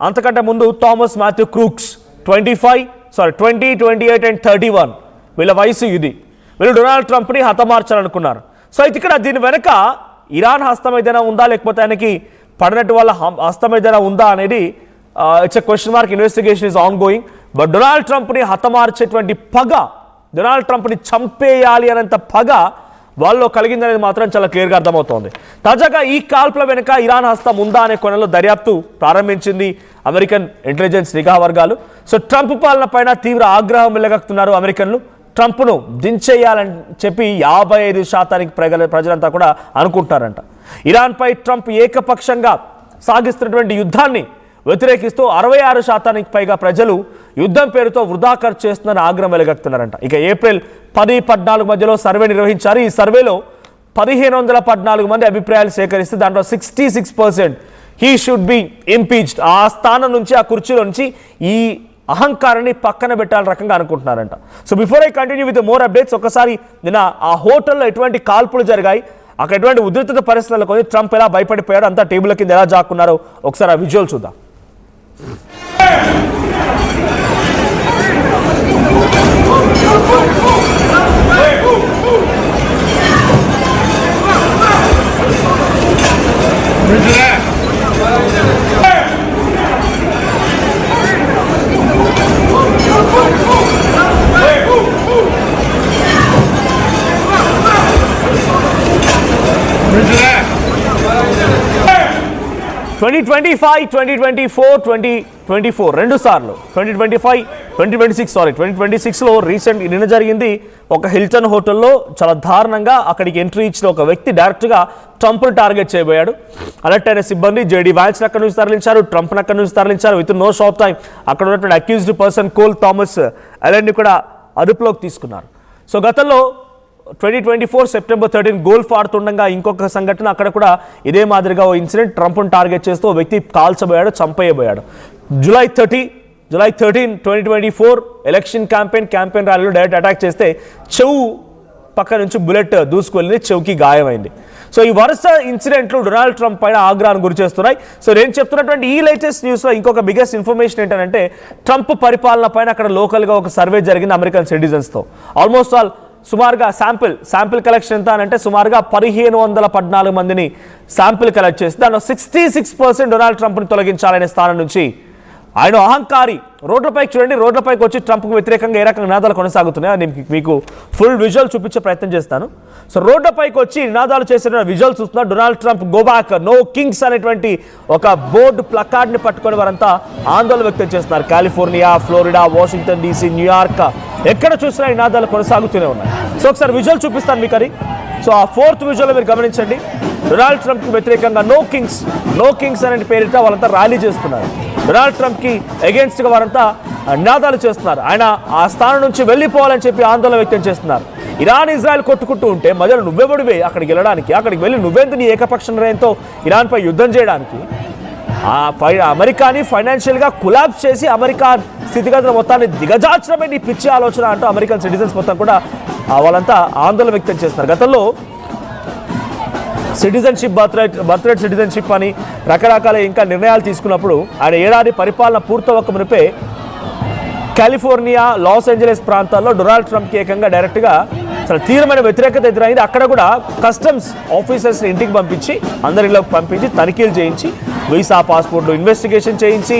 అంతకంటే ముందు Thomas Matthew Crooks 20, 28 and 31 వీళ్ళ వయసు ఇది. వీళ్ళు డొనాల్డ్ ట్రంప్ని హతమార్చాలనుకున్నారు. సో అయితే ఇక్కడ దీని వెనక ఇరాన్ హస్తం ఏదైనా ఉందా, లేకపోతే ఆయనకి పడినట్టు వాళ్ళ హస్తం ఏదైనా ఉందా అనేది it's a question mark. Investigation is ongoing. But Donald ట్రంప్ని హతమార్చేటువంటి పగ, డొనాల్డ్ ట్రంప్ని చంపేయాలి అనేంత పగ వాళ్ళలో కలిగిందనేది మాత్రం చాలా క్లియర్గా అర్థమవుతోంది. తాజాగా ఈ కాల్పుల వెనుక ఇరాన్ హస్తం ఉందా అనే కోణంలో దర్యాప్తు ప్రారంభించింది అమెరికన్ ఇంటెలిజెన్స్ నిఘా వర్గాలు. సో ట్రంప్ పాలన పైన తీవ్ర ఆగ్రహం వెళ్లగక్కుతున్నారు అమెరికన్లు. ట్రంప్ను దించేయాలని చెప్పి 55% ప్రజలంతా కూడా అనుకుంటున్నారంట. ఇరాన్పై ట్రంప్ ఏకపక్షంగా సాగిస్తున్నటువంటి యుద్ధాన్ని వ్యతిరేకిస్తూ 66% పైగా ప్రజలు యుద్ధం పేరుతో వృధా ఖర్చు చేస్తుందని ఆగ్రహం వెలుగక్కుతున్నారంట. ఇక ఏప్రిల్ 10-14 మధ్యలో సర్వే నిర్వహించారు. ఈ సర్వేలో 1514 మంది అభిప్రాయాలు సేకరిస్తే దాంట్లో 66% హీ షుడ్ బి ఇంపీచ్డ్, ఆ స్థానం నుంచి, ఆ కుర్చీలో నుంచి ఈ అహంకారాన్ని పక్కన పెట్టాలని రకంగా అనుకుంటున్నారంట. So before I continue with more updates, ఒకసారి నిన్న ఆ హోటల్లో ఎటువంటి కాల్పులు జరిగాయి, అక్కడ ఎటువంటి ఉద్రిక్తత పరిస్థితుల్లో కొని ట్రంప్ ఎలా భయపడిపోయాడు, అంతా టేబుల్ కింద ఎలా జాక్కున్నారో ఒకసారి ఆ విజువల్ చూద్దాం. ట్వంటీ 2024 రెండు సార్లు 2026లో రీసెంట్ నిన్న జరిగింది. ఒక హిల్టన్ హోటల్లో చాలా దారుణంగా అక్కడికి ఎంట్రీ ఇచ్చిన ఒక వ్యక్తి డైరెక్ట్గా ట్రంప్ను టార్గెట్ చేయబోయాడు. అలర్ట్ అయిన సిబ్బంది జేడీ వ్యాన్స్ని అక్కడి నుంచి తరలించారు, ట్రంప్ని అక్కడి నుంచి తరలించారు. విత్ నో షార్ట్ టైం అక్కడ ఉన్నటువంటి అక్యూజ్డ్ పర్సన్ కోల్ థామస్ అలెన్ని కూడా అదుపులోకి తీసుకున్నారు. సో గతంలో 2024 సెప్టెంబర్ 13 గోల్ఫ్ ఆడుతుండగా ఇంకొక సంఘటన, అక్కడ కూడా ఇదే మాదిరిగా ఓ ఇన్సిడెంట్, ట్రంప్ను టార్గెట్ చేస్తూ ఓ వ్యక్తి కాల్చబోయాడు, చంపేయబోయాడు. జూలై 13, 2024 ఎలక్షన్ క్యాంపెయిన్ ర్యాలీలో డైరెక్ట్ అటాక్ చేస్తే చెవు పక్క నుంచి బుల్లెట్ దూసుకువెళ్ళింది, చెవుకి గాయమైంది. సో ఈ వరుస ఇన్సిడెంట్లు డొనాల్డ్ ట్రంప్ పైన ఆగ్రహాన్ని గురి చేస్తున్నాయి. సో నేను చెప్తున్నటువంటి ఈ లేటెస్ట్ న్యూస్లో ఇంకొక బిగ్గెస్ట్ ఇన్ఫర్మేషన్ ఏంటంటే, ట్రంప్ పరిపాలన పైన అక్కడ లోకల్గా ఒక సర్వే జరిగింది అమెరికన్ సిటిజన్స్తో. ఆల్మోస్ట్ ఆల్ సుమారుగా శాంపిల్ కలెక్షన్ ఎంత అంటే సుమారుగా 1514 మందిని శాంపిల్ కలెక్ట్ చేసి దాంట్లో 66% డొనాల్డ్ ట్రంప్ని తొలగించాలనే స్థానం నుంచి ఆయన అహంకారి రోడ్లపైకి చూడండి, రోడ్లపైకి వచ్చి ట్రంప్కు వ్యతిరేకంగా ఏ రకంగా నినాదాలు కొనసాగుతున్నాయో నేను మీకు ఫుల్ విజువల్ చూపించే ప్రయత్నం చేస్తాను. సో రోడ్లపైకి వచ్చి నినాదాలు చేసిన విజువల్ చూస్తున్నారు. Donald Trump go back, no Kings అనేటువంటి ఒక బోర్డు ప్లకార్డ్ని పట్టుకొని వారంతా ఆందోళన వ్యక్తం చేస్తున్నారు. California, Florida, Washington DC, New York, ఎక్కడ చూసినా నినాదాలు కొనసాగుతూనే ఉన్నాయి. సో ఒకసారి విజువల్ చూపిస్తాను మీకు అది. సో ఆ 4th విజువల్ మీరు గమనించండి. డొనాల్డ్ ట్రంప్కి వ్యతిరేకంగా నో కింగ్స్ అనే పేరిట వాళ్ళంతా ర్యాలీ చేస్తున్నారు. డొనాల్డ్ ట్రంప్కి అగేన్స్ట్గా వారంతా నినాదాలు చేస్తున్నారు. ఆయన ఆ స్థానం నుంచి వెళ్ళిపోవాలని చెప్పి ఆందోళన వ్యక్తం చేస్తున్నారు. ఇరాన్ ఇజ్రాయెల్ కొట్టుకుంటూ ఉంటే మధ్యలో నువ్వెవడివే అక్కడికి వెళ్ళడానికి, అక్కడికి వెళ్ళి నువ్వెందుకు నీ ఏకపక్ష నిర్ణయంతో ఇరాన్పై యుద్ధం చేయడానికి, అమెరికాని ఫైనాన్షియల్గా కొలాప్స్ చేసి అమెరికా స్థితిగతుల మొత్తాన్ని దిగజార్చడమే నీ పిచ్చి ఆలోచన అంటూ అమెరికన్ సిటిజన్స్ మొత్తం కూడా వాళ్ళంతా ఆందోళన వ్యక్తం చేస్తున్నారు. గతంలో సిటిజన్షిప్, బర్త్రైట్ సిటిజన్షిప్ అని రకరకాల ఇంకా నిర్ణయాలు తీసుకున్నప్పుడు ఆయన ఏడాది పరిపాలన పూర్తవక మునిపే కాలిఫోర్నియా, లాస్ ఏంజలస్ ప్రాంతాల్లో డొనాల్డ్ ట్రంప్కి ఏకంగా డైరెక్ట్గా చాలా తీవ్రమైన వ్యతిరేకత ఎదురైంది. అక్కడ కూడా కస్టమ్స్ ఆఫీసర్స్ని ఇంటికి పంపించి, అందరిలోకి పంపించి తనిఖీలు చేయించి, వీసా, పాస్పోర్ట్లు ఇన్వెస్టిగేషన్ చేయించి,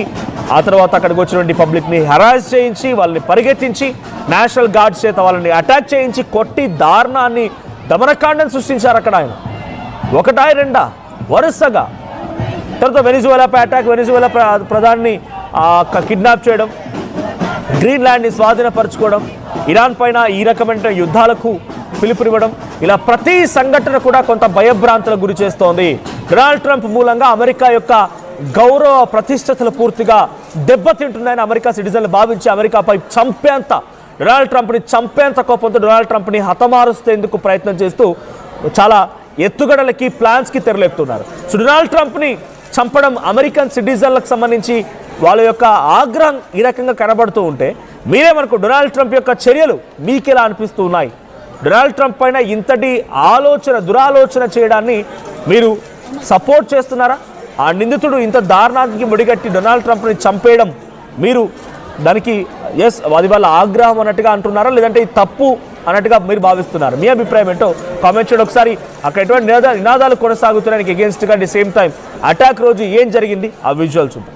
ఆ తర్వాత అక్కడికి వచ్చినటువంటి పబ్లిక్ని హెరాస్ చేయించి, వాళ్ళని పరిగెత్తించి, నేషనల్ గార్డ్స్ చేత వాళ్ళని అటాక్ చేయించి, కొట్టి దారుణాన్ని, దమనకాండం సృష్టించారు అక్కడ ఆయన. ఒకటా రెండా వరుసగా. తర్వాత వెనిజువేలాపై అటాక్, వెనిజువేలా ప్రధాని కిడ్నాప్ చేయడం, గ్రీన్లాండ్ని స్వాధీనపరచుకోవడం, ఇరాన్ పైన ఈ రకమైన యుద్ధాలకు పిలుపునివ్వడం, ఇలా ప్రతి సంఘటన కూడా కొంత భయభ్రాంతులకు గురి చేస్తోంది. డొనాల్డ్ ట్రంప్ మూలంగా అమెరికా యొక్క గౌరవ ప్రతిష్టతలు పూర్తిగా దెబ్బతింటున్నాయని అమెరికా సిటిజన్లు భావించి అమెరికాపై డొనాల్డ్ ట్రంప్ని చంపేంత కోపంతో డొనాల్డ్ ట్రంప్ని హతమారుస్తేందుకు ప్రయత్నం చేస్తూ చాలా ఎత్తుగడలకి, ప్లాన్స్కి తెరలేపుతున్నారు. సో డొనాల్డ్ ట్రంప్ని చంపడం అమెరికన్ సిటిజన్లకు సంబంధించి వాళ్ళ యొక్క ఆగ్రహం ఈ రకంగా కనబడుతూ ఉంటే మీరేమనుకో, డొనాల్డ్ ట్రంప్ యొక్క చర్యలు మీకెలా అనిపిస్తూ ఉన్నాయి? డొనాల్డ్ ట్రంప్ పైన ఇంతటి దురాలోచన చేయడాన్ని మీరు సపోర్ట్ చేస్తున్నారా? ఆ నిందితుడు ఇంత దారుణానికి ముడిగట్టి డొనాల్డ్ ట్రంప్ని చంపేయడం మీరు దానికి ఎస్ అది వాళ్ళ ఆగ్రహం అన్నట్టుగా అంటున్నారా, లేదంటే ఇది తప్పు అన్నట్టుగా మీరు భావిస్తున్నారు? మీ అభిప్రాయం ఏంటో కామెంట్ చేయండి. ఒకసారి అక్కడ ఎటువంటి నినాదాలు కొనసాగుతున్నాయి అగేన్స్ట్గా, at the same time attack రోజు ఏం జరిగింది ఆ విజువల్స్ చూద్దాం.